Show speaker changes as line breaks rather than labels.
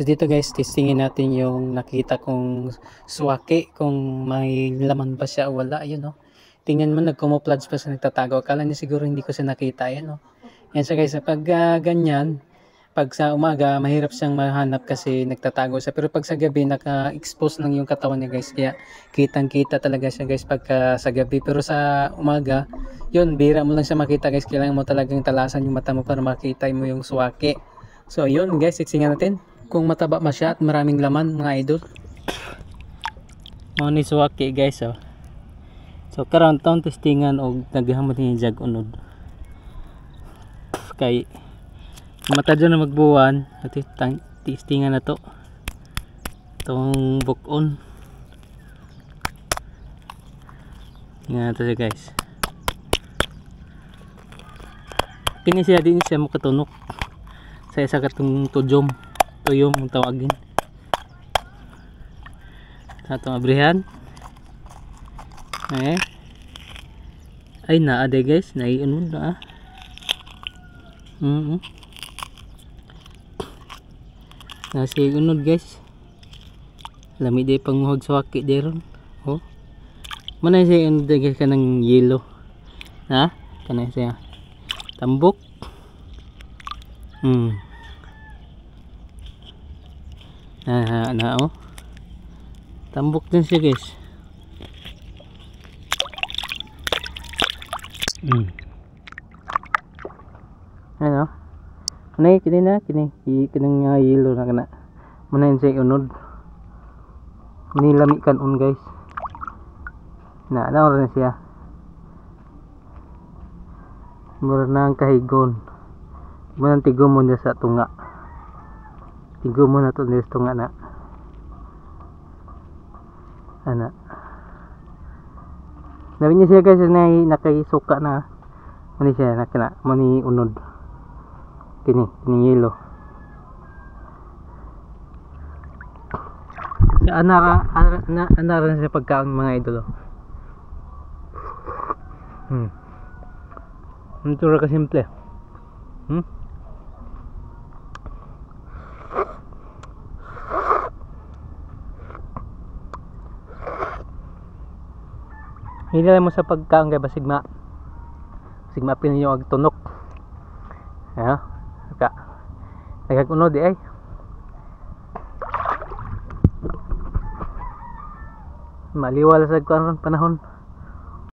So dito guys, testingin natin yung nakita kong suwaki, kung may laman ba siya o wala. Ayun no. Tingnan mo, nag-camouflage pa siya, nagtatago. Akala niya siguro hindi ko siya nakita. Ayan no. Yan siya guys. Pag ganyan, pag sa umaga, mahirap siyang mahanap kasi nagtatago siya. Pero pag sa gabi, naka-expose lang yung katawan niya guys. Kaya kitang-kita talaga siya guys pagka sa gabi. Pero sa umaga, yun, bira mo lang siya makita guys. Kailangan mo talagang talasan yung mata mo para makita mo yung suwaki. So yun guys, sitsingan natin kung mataba ba siya at maraming laman mga idol. Mga ni suwaki guys oh. So karon taon testingan og naghamot ni jag unod. Kay mata dyan na magbuwan at testingan na to. Itong bukon. Tingnan natin siya guys. Kini siya din siya makatunok sa isa katong tuyom ang tawagin sa itong abrihan. Ay naade guys, naiunod na nasi unod guys, lami day panguhag sa waki deron. Oh, manay siya unod guys, kanang yellow ha, kanay siya tambok. Oh, tambok din siya guys. Ano kini na kinang yellow na kana muna siya unod, nilami kanon guys na rin siya mura na ang kahigon. Muna tigom mo niya sa tunga, tigom mo na to sa tunga na ana. Nabi niya siya guys na nakisuka na mani siya nakana mani unod kini yellow. Anara siya pagkaon mga idol. Ito ra ka simple. Hinila mo sa pagkaon kay basigma pin niyo ag tunok. Ka nagagunod ay maliwala sa panahon.